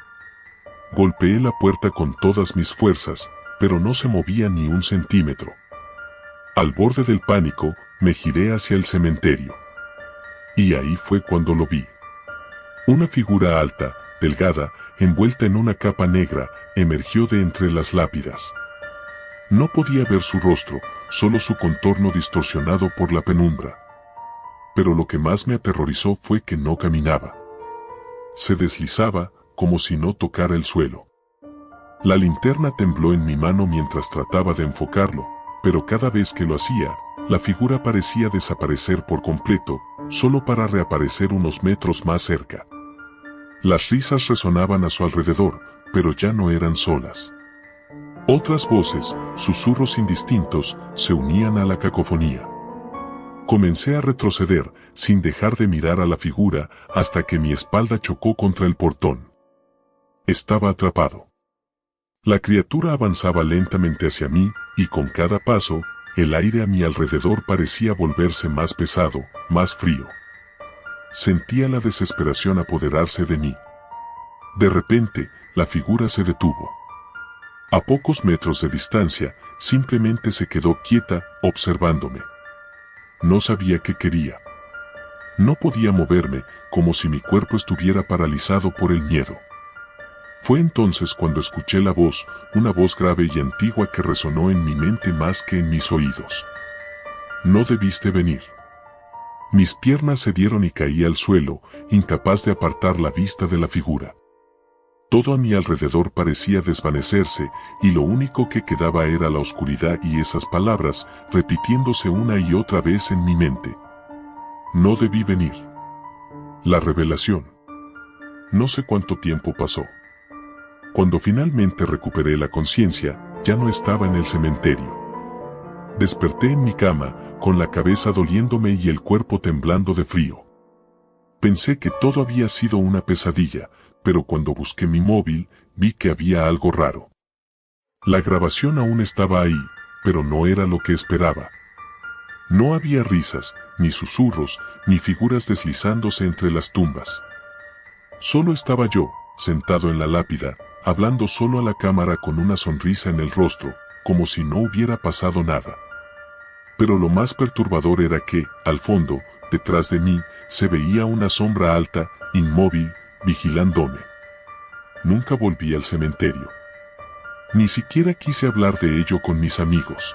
Golpeé la puerta con todas mis fuerzas, pero no se movía ni un centímetro. Al borde del pánico, me giré hacia el cementerio. Y ahí fue cuando lo vi. Una figura alta, delgada, envuelta en una capa negra, emergió de entre las lápidas. No podía ver su rostro, solo su contorno distorsionado por la penumbra. Pero lo que más me aterrorizó fue que no caminaba. Se deslizaba, como si no tocara el suelo. La linterna tembló en mi mano mientras trataba de enfocarlo, pero cada vez que lo hacía, la figura parecía desaparecer por completo, solo para reaparecer unos metros más cerca. Las risas resonaban a su alrededor, pero ya no eran solas. Otras voces, susurros indistintos, se unían a la cacofonía. Comencé a retroceder, sin dejar de mirar a la figura, hasta que mi espalda chocó contra el portón. Estaba atrapado. La criatura avanzaba lentamente hacia mí, y con cada paso, el aire a mi alrededor parecía volverse más pesado, más frío. Sentía la desesperación apoderarse de mí. De repente, la figura se detuvo. A pocos metros de distancia, simplemente se quedó quieta, observándome. No sabía qué quería. No podía moverme, como si mi cuerpo estuviera paralizado por el miedo. Fue entonces cuando escuché la voz, una voz grave y antigua que resonó en mi mente más que en mis oídos. «No debiste venir». Mis piernas cedieron y caí al suelo, incapaz de apartar la vista de la figura. Todo a mi alrededor parecía desvanecerse, y lo único que quedaba era la oscuridad y esas palabras, repitiéndose una y otra vez en mi mente. No debí venir. La revelación. No sé cuánto tiempo pasó. Cuando finalmente recuperé la conciencia, ya no estaba en el cementerio. Desperté en mi cama, con la cabeza doliéndome y el cuerpo temblando de frío. Pensé que todo había sido una pesadilla, pero cuando busqué mi móvil, vi que había algo raro. La grabación aún estaba ahí, pero no era lo que esperaba. No había risas, ni susurros, ni figuras deslizándose entre las tumbas. Solo estaba yo, sentado en la lápida, hablando solo a la cámara con una sonrisa en el rostro, como si no hubiera pasado nada. Pero lo más perturbador era que, al fondo, detrás de mí, se veía una sombra alta, inmóvil, vigilándome. Nunca volví al cementerio. Ni siquiera quise hablar de ello con mis amigos.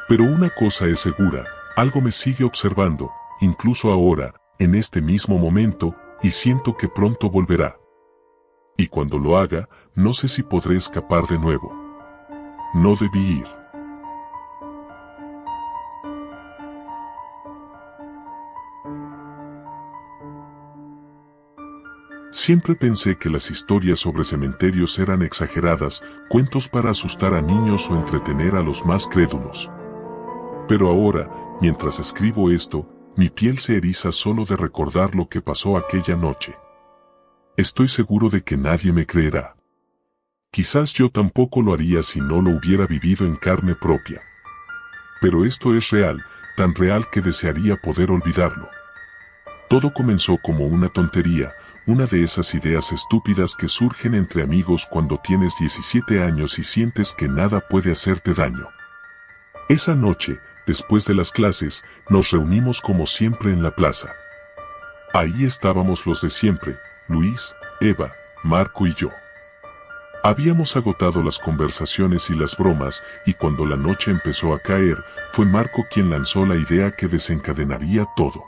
Pero una cosa es segura, algo me sigue observando, incluso ahora, en este mismo momento, y siento que pronto volverá. Y cuando lo haga, no sé si podré escapar de nuevo. No debí ir. Siempre pensé que las historias sobre cementerios eran exageradas, cuentos para asustar a niños o entretener a los más crédulos. Pero ahora, mientras escribo esto, mi piel se eriza solo de recordar lo que pasó aquella noche. Estoy seguro de que nadie me creerá. Quizás yo tampoco lo haría si no lo hubiera vivido en carne propia. Pero esto es real, tan real que desearía poder olvidarlo. Todo comenzó como una tontería, una de esas ideas estúpidas que surgen entre amigos cuando tienes 17 años y sientes que nada puede hacerte daño. Esa noche, después de las clases, nos reunimos como siempre en la plaza. Ahí estábamos los de siempre, Luis, Eva, Marco y yo. Habíamos agotado las conversaciones y las bromas, y cuando la noche empezó a caer, fue Marco quien lanzó la idea que desencadenaría todo.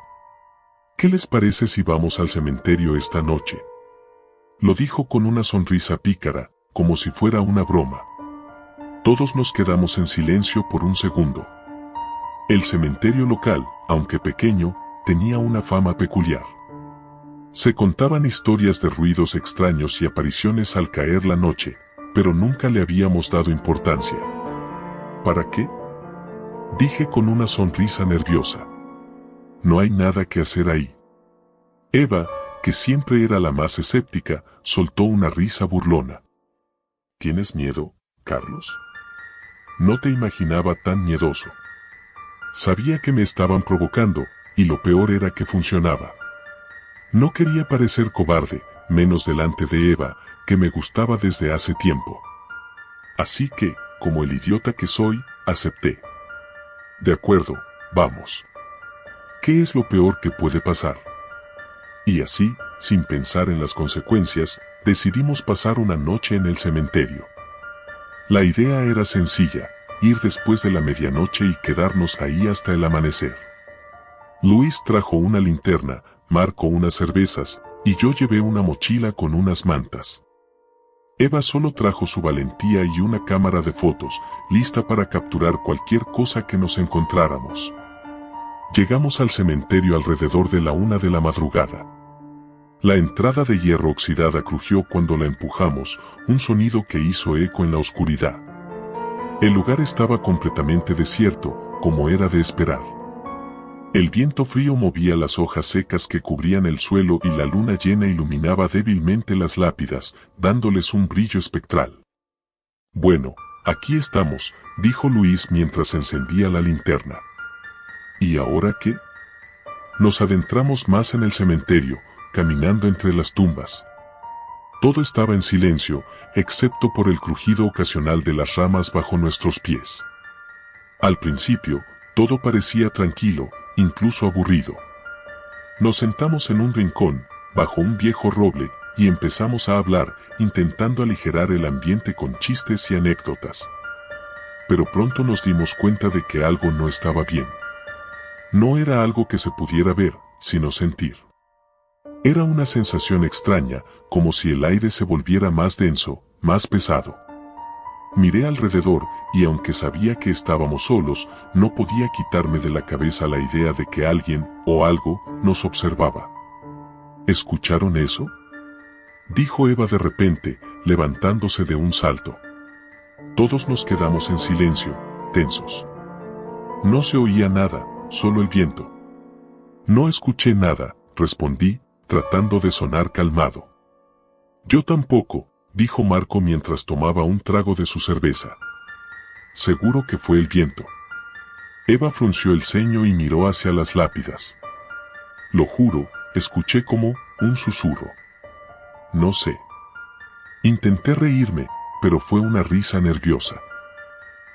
¿Qué les parece si vamos al cementerio esta noche? Lo dijo con una sonrisa pícara, como si fuera una broma. Todos nos quedamos en silencio por un segundo. El cementerio local, aunque pequeño, tenía una fama peculiar. Se contaban historias de ruidos extraños y apariciones al caer la noche, pero nunca le habíamos dado importancia. ¿Para qué? Dije con una sonrisa nerviosa. No hay nada que hacer ahí. Eva, que siempre era la más escéptica, soltó una risa burlona. ¿Tienes miedo, Carlos? No te imaginaba tan miedoso. Sabía que me estaban provocando, y lo peor era que funcionaba. No quería parecer cobarde, menos delante de Eva, que me gustaba desde hace tiempo. Así que, como el idiota que soy, acepté. De acuerdo, vamos. ¿Qué es lo peor que puede pasar? Y así, sin pensar en las consecuencias, decidimos pasar una noche en el cementerio. La idea era sencilla, ir después de la medianoche y quedarnos ahí hasta el amanecer. Luis trajo una linterna, Marco unas cervezas, y yo llevé una mochila con unas mantas. Eva solo trajo su valentía y una cámara de fotos, lista para capturar cualquier cosa que nos encontráramos. Llegamos al cementerio alrededor de la 1 de la madrugada. La entrada de hierro oxidada crujió cuando la empujamos, un sonido que hizo eco en la oscuridad. El lugar estaba completamente desierto, como era de esperar. El viento frío movía las hojas secas que cubrían el suelo y la luna llena iluminaba débilmente las lápidas, dándoles un brillo espectral. Bueno, aquí estamos, dijo Luis mientras encendía la linterna. ¿Y ahora qué? Nos adentramos más en el cementerio, caminando entre las tumbas. Todo estaba en silencio, excepto por el crujido ocasional de las ramas bajo nuestros pies. Al principio, todo parecía tranquilo, incluso aburrido. Nos sentamos en un rincón, bajo un viejo roble, y empezamos a hablar, intentando aligerar el ambiente con chistes y anécdotas. Pero pronto nos dimos cuenta de que algo no estaba bien. No era algo que se pudiera ver, sino sentir. Era una sensación extraña, como si el aire se volviera más denso, más pesado. Miré alrededor, y aunque sabía que estábamos solos, no podía quitarme de la cabeza la idea de que alguien, o algo, nos observaba. ¿Escucharon eso?, dijo Eva de repente, levantándose de un salto. Todos nos quedamos en silencio, tensos. No se oía nada, solo el viento. No escuché nada, respondí, tratando de sonar calmado. Yo tampoco, dijo Marco mientras tomaba un trago de su cerveza. Seguro que fue el viento. Eva frunció el ceño y miró hacia las lápidas. Lo juro, escuché como un susurro. No sé. Intenté reírme, pero fue una risa nerviosa.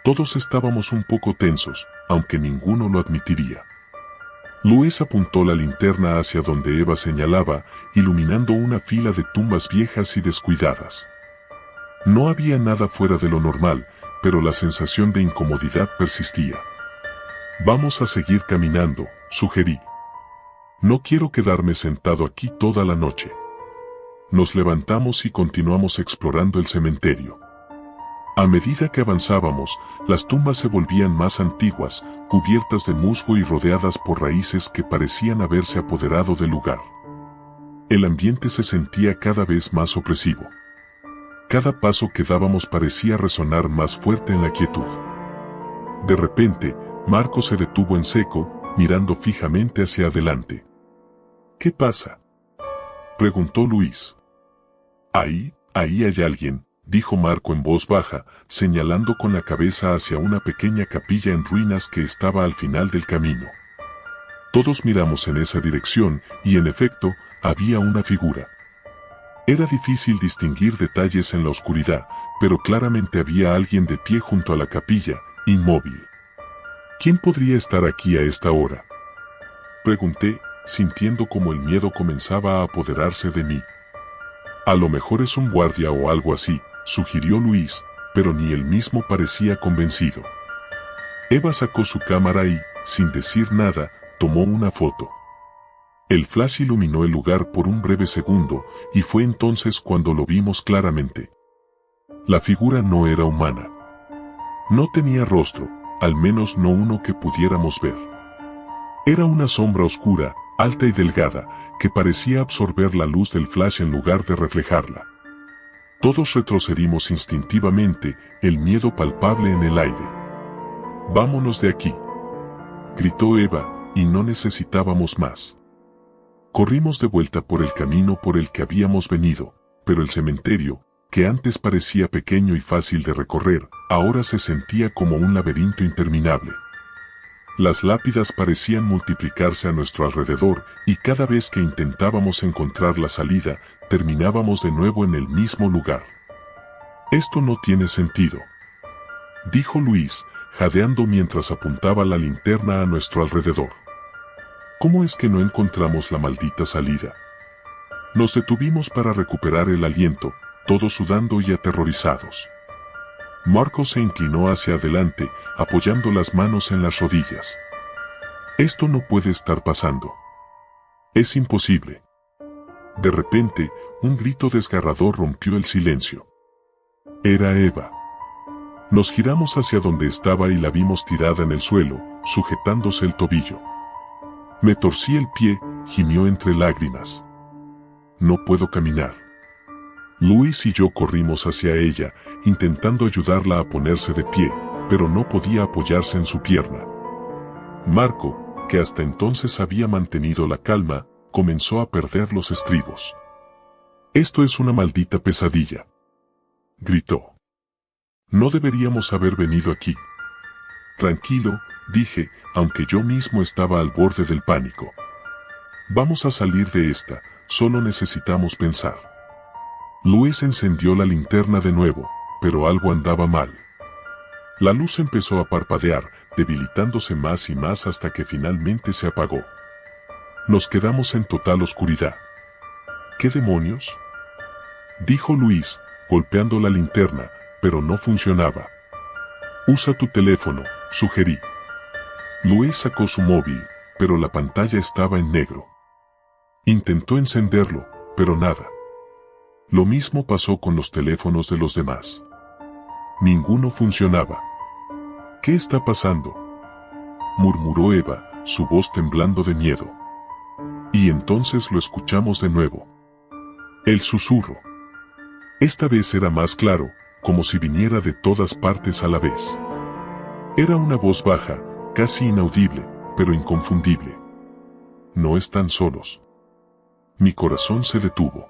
Todos estábamos un poco tensos, aunque ninguno lo admitiría. Luis apuntó la linterna hacia donde Eva señalaba, iluminando una fila de tumbas viejas y descuidadas. No había nada fuera de lo normal, pero la sensación de incomodidad persistía. Vamos a seguir caminando, sugerí. No quiero quedarme sentado aquí toda la noche. Nos levantamos y continuamos explorando el cementerio. A medida que avanzábamos, las tumbas se volvían más antiguas, cubiertas de musgo y rodeadas por raíces que parecían haberse apoderado del lugar. El ambiente se sentía cada vez más opresivo. Cada paso que dábamos parecía resonar más fuerte en la quietud. De repente, Marco se detuvo en seco, mirando fijamente hacia adelante. ¿Qué pasa?, preguntó Luis. Ahí hay alguien, dijo Marco en voz baja, señalando con la cabeza hacia una pequeña capilla en ruinas que estaba al final del camino. Todos miramos en esa dirección, y en efecto, había una figura. Era difícil distinguir detalles en la oscuridad, pero claramente había alguien de pie junto a la capilla, inmóvil. ¿Quién podría estar aquí a esta hora?, pregunté, sintiendo como el miedo comenzaba a apoderarse de mí. A lo mejor es un guardia o algo así, sugirió Luis, pero ni él mismo parecía convencido. Eva sacó su cámara y, sin decir nada, tomó una foto. El flash iluminó el lugar por un breve segundo, y fue entonces cuando lo vimos claramente. La figura no era humana. No tenía rostro, al menos no uno que pudiéramos ver. Era una sombra oscura, alta y delgada, que parecía absorber la luz del flash en lugar de reflejarla. Todos retrocedimos instintivamente, el miedo palpable en el aire. «Vámonos de aquí», gritó Eva, y no necesitábamos más. Corrimos de vuelta por el camino por el que habíamos venido, pero el cementerio, que antes parecía pequeño y fácil de recorrer, ahora se sentía como un laberinto interminable. Las lápidas parecían multiplicarse a nuestro alrededor, y cada vez que intentábamos encontrar la salida, terminábamos de nuevo en el mismo lugar. «Esto no tiene sentido», dijo Luis, jadeando mientras apuntaba la linterna a nuestro alrededor. «¿Cómo es que no encontramos la maldita salida?». Nos detuvimos para recuperar el aliento, todos sudando y aterrorizados. Marco se inclinó hacia adelante, apoyando las manos en las rodillas. «Esto no puede estar pasando. Es imposible». De repente, un grito desgarrador rompió el silencio. Era Eva. Nos giramos hacia donde estaba y la vimos tirada en el suelo, sujetándose el tobillo. «Me torcí el pie», gimió entre lágrimas. «No puedo caminar». Luis y yo corrimos hacia ella, intentando ayudarla a ponerse de pie, pero no podía apoyarse en su pierna. Marco, que hasta entonces había mantenido la calma, comenzó a perder los estribos. «Esto es una maldita pesadilla», gritó. «No deberíamos haber venido aquí». «Tranquilo», dije, aunque yo mismo estaba al borde del pánico. «Vamos a salir de esta, solo necesitamos pensar». Luis encendió la linterna de nuevo, pero algo andaba mal. La luz empezó a parpadear, debilitándose más y más hasta que finalmente se apagó. Nos quedamos en total oscuridad. «¿Qué demonios?», dijo Luis, golpeando la linterna, pero no funcionaba. «Usa tu teléfono», sugerí. Luis sacó su móvil, pero la pantalla estaba en negro. Intentó encenderlo, pero nada. Lo mismo pasó con los teléfonos de los demás. Ninguno funcionaba. «¿Qué está pasando?», murmuró Eva, su voz temblando de miedo. Y entonces lo escuchamos de nuevo. El susurro. Esta vez era más claro, como si viniera de todas partes a la vez. Era una voz baja, casi inaudible, pero inconfundible. «No están solos». Mi corazón se detuvo.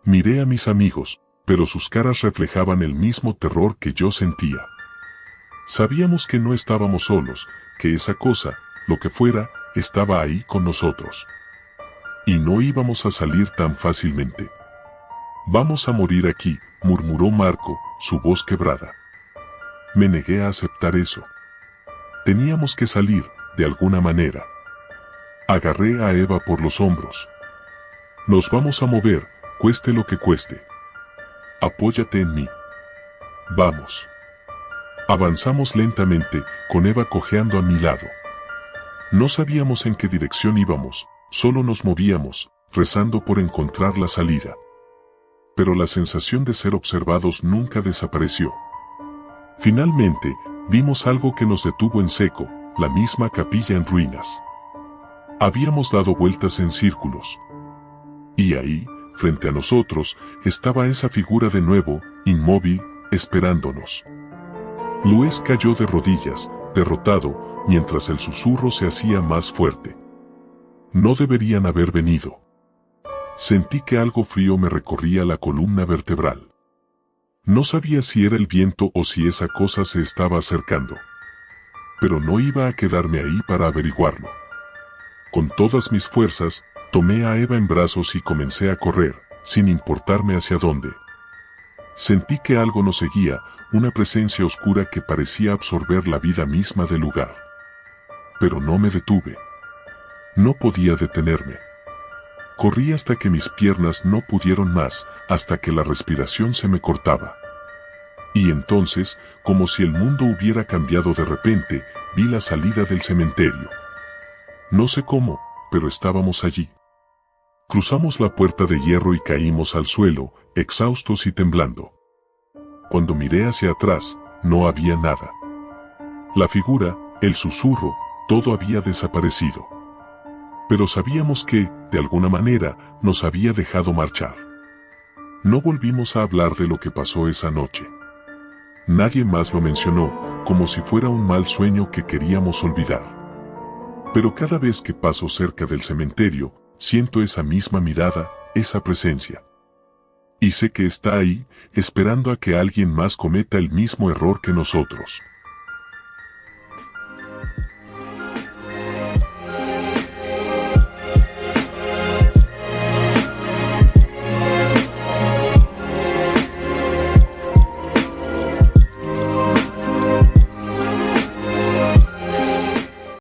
Miré a mis amigos, pero sus caras reflejaban el mismo terror que yo sentía. Sabíamos que no estábamos solos, que esa cosa, lo que fuera, estaba ahí con nosotros. Y no íbamos a salir tan fácilmente. «Vamos a morir aquí», murmuró Marco, su voz quebrada. Me negué a aceptar eso. Teníamos que salir, de alguna manera. Agarré a Eva por los hombros. «Nos vamos a mover, cueste lo que cueste. Apóyate en mí. Vamos». Avanzamos lentamente, con Eva cojeando a mi lado. No sabíamos en qué dirección íbamos, solo nos movíamos, rezando por encontrar la salida. Pero la sensación de ser observados nunca desapareció. Finalmente, vimos algo que nos detuvo en seco, la misma capilla en ruinas. Habíamos dado vueltas en círculos. Y ahí, frente a nosotros, estaba esa figura de nuevo, inmóvil, esperándonos. Luis cayó de rodillas, derrotado, mientras el susurro se hacía más fuerte. No deberían haber venido. Sentí que algo frío me recorría la columna vertebral. No sabía si era el viento o si esa cosa se estaba acercando. Pero no iba a quedarme ahí para averiguarlo. Con todas mis fuerzas, tomé a Eva en brazos y comencé a correr, sin importarme hacia dónde. Sentí que algo nos seguía, una presencia oscura que parecía absorber la vida misma del lugar. Pero no me detuve. No podía detenerme. Corrí hasta que mis piernas no pudieron más, hasta que la respiración se me cortaba. Y entonces, como si el mundo hubiera cambiado de repente, vi la salida del cementerio. No sé cómo, pero estábamos allí. Cruzamos la puerta de hierro y caímos al suelo, exhaustos y temblando. Cuando miré hacia atrás, no había nada. La figura, el susurro, todo había desaparecido. Pero sabíamos que, de alguna manera, nos había dejado marchar. No volvimos a hablar de lo que pasó esa noche. Nadie más lo mencionó, como si fuera un mal sueño que queríamos olvidar. Pero cada vez que paso cerca del cementerio, siento esa misma mirada, esa presencia. Y sé que está ahí, esperando a que alguien más cometa el mismo error que nosotros.